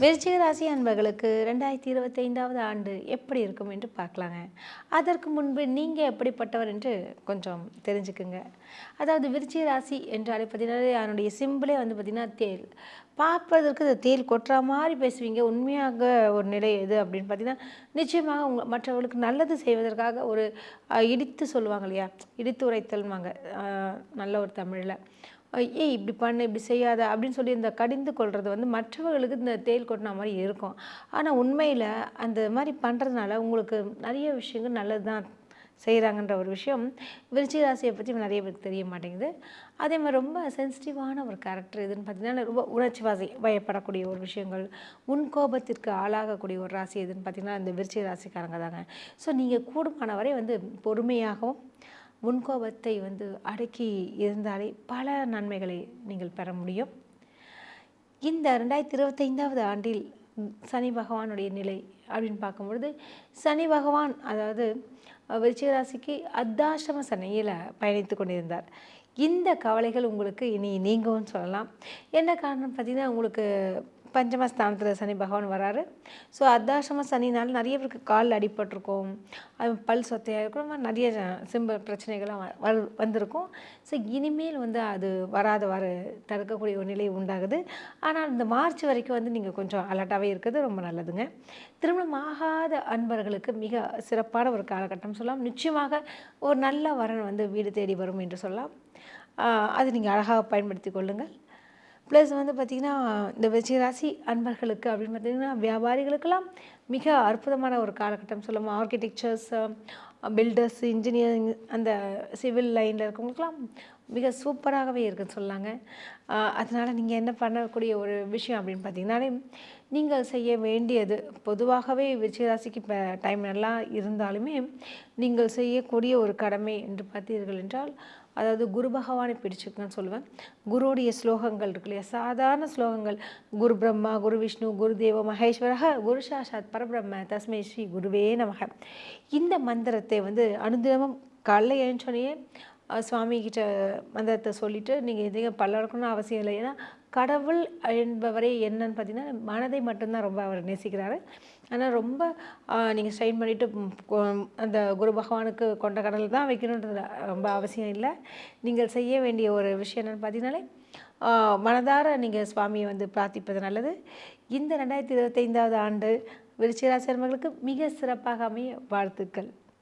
விருச்சிக ராசி அன்பர்களுக்கு 2025வது ஆண்டு எப்படி இருக்கும் என்று பார்க்கலாங்க. அதற்கு முன்பு நீங்கள் எப்படிப்பட்டவர் என்று கொஞ்சம் தெரிஞ்சுக்குங்க. அதாவது விருச்சிக ராசி என்றாலே பார்த்தீங்கன்னா அதனுடைய சிம்பிளே வந்து பார்த்திங்கன்னா தேல். பார்ப்பதற்கு அந்த தேல் கொட்டுற மாதிரி பேசுவீங்க. உண்மையாக ஒரு நிலை எது அப்படின்னு பார்த்தீங்கன்னா நிச்சயமாக மற்றவர்களுக்கு நல்லது செய்வதற்காக ஒரு இடித்து சொல்லுவாங்க இல்லையா, இடித்து உரைத்தல்வாங்க நல்ல ஒரு தமிழில். ஏய் இப்படி பண்ணு, இப்படி செய்யாத அப்படின்னு சொல்லி இந்த கடிந்து கொள்வது வந்து மற்றவர்களுக்கு இந்த தேள் கொட்டின மாதிரி இருக்கும். ஆனால் உண்மையில் அந்த மாதிரி பண்ணுறதுனால உங்களுக்கு நிறைய விஷயங்கள் நல்லது தான் செய்கிறாங்கன்ற ஒரு விஷயம் விருச்சிக ராசியை பற்றி நிறைய பேருக்கு தெரிய மாட்டேங்குது. அதே மாதிரி ரொம்ப சென்சிட்டிவான ஒரு கேரக்டர் எதுன்னு பார்த்தீங்கன்னா ரொம்ப உணர்ச்சி வயப்படக்கூடிய ஒரு விஷயங்கள், முன்கோபத்திற்கு ஆளாகக்கூடிய ஒரு ராசி எதுன்னு பார்த்தீங்கன்னா இந்த விருச்சிக ராசிக்காரங்க தாங்க. ஸோ நீங்கள் கூடுமான வரை வந்து பொறுமையாகவும் முன்கோபத்தை வந்து அடக்கி இருந்தாலே பல நன்மைகளை நீங்கள் பெற முடியும். இந்த 2025வது ஆண்டில் சனி பகவானுடைய நிலை அப்படின்னு பார்க்கும்பொழுது சனி பகவான் அதாவது விருச்சிக ராசிக்கு அர்த்தாஷ்டம சனியில் பயணித்து கொண்டிருந்தார். இந்த கவலைகள் உங்களுக்கு இனி நீங்கவும் சொல்லலாம். என்ன காரணம் பார்த்தீங்கன்னா உங்களுக்கு பஞ்சமஸ்தானத்தில் சனி பகவான் வராரு. ஸோ அர்த்தாஷ்டம சனினால் நிறைய பேருக்கு கால் அடிபட்டிருக்கும், பல் சொத்தையாக இருக்கும், நிறைய பிரச்சனைகள்லாம் வந்திருக்கும். ஸோ இனிமேல் வந்து அது வராதவாறு தடுக்கக்கூடிய ஒரு நிலை உண்டாகுது. ஆனால் இந்த மார்ச் வரைக்கும் வந்து நீங்கள் கொஞ்சம் அலர்ட்டாகவே இருக்கிறது ரொம்ப நல்லதுங்க. திருமணம் ஆகாத அன்பர்களுக்கு மிக சிறப்பான ஒரு காலகட்டம் சொல்லலாம். நிச்சயமாக ஒரு நல்ல வரன் வந்து வீடு தேடி வரும் என்று சொல்லலாம். அது நீங்கள் அழகாக பயன்படுத்தி கொள்ளுங்கள். ப்ளஸ் வந்து பார்த்திங்கன்னா இந்த விருச்சிக ராசி அன்பர்களுக்கு அப்படின்னு பார்த்திங்கன்னா வியாபாரிகளுக்கெல்லாம் மிக அற்புதமான ஒரு காலகட்டம் சொல்லலாம். ஆர்கிடெக்சர்ஸ், பில்டர்ஸ், இன்ஜினியரிங், அந்த சிவில் லைனில் இருக்கவங்களுக்கெல்லாம் மிக சூப்பராகவே இருக்குன்னு சொல்லாங்க. அதனால் நீங்கள் என்ன பண்ணக்கூடிய ஒரு விஷயம் அப்படின்னு பார்த்திங்கனாலே நீங்கள் செய்ய வேண்டியது பொதுவாகவே விருச்சிக ராசிக்கு இப்போ டைம் நல்லா இருந்தாலுமே நீங்கள் செய்யக்கூடிய ஒரு கடமை என்று பார்த்தீர்கள் என்றால் அதாவது குரு பகவானை பிடிச்சிக்கன்னு சொல்லுவேன். குருவுடைய ஸ்லோகங்கள் இருக்கு இல்லையா, சாதாரண ஸ்லோகங்கள், குரு பிரம்மா குரு விஷ்ணு குரு தேவ மகேஸ்வரக குரு சாஷாத் பரபிரம்ம தஸ்மை ஸ்ரீ குருவே நமக. இந்த மந்திரத்தை வந்து அனுதினமும் காலைல எழுந்தோடனே சுவாமிகிட்ட மந்திரத்தை சொல்லிவிட்டு நீங்கள் எதையும் பல்லறக்கணும்னு அவசியம் இல்லை. ஏன்னா கடவுள் என்பவரே என்னன்னு பார்த்தீங்கன்னா மனதை மட்டும்தான் ரொம்ப அவர் நேசிக்கிறாரு. ஆனால் ரொம்ப நீங்கள் ஸ்ட்ரெயின் பண்ணிவிட்டு அந்த குரு பகவானுக்கு கொண்ட கடல் தான் வைக்கணுன்றது ரொம்ப அவசியம் இல்லை. நீங்கள் செய்ய வேண்டிய ஒரு விஷயம் என்னென்னு பார்த்தீங்கன்னாலே மனதார நீங்கள் சுவாமியை வந்து பிரார்த்திப்பது நல்லது. இந்த 2025வது ஆண்டு விருச்சிக ராசி அன்பர்களுக்கு மிக சிறப்பாக அமைய வாழ்த்துக்கள்.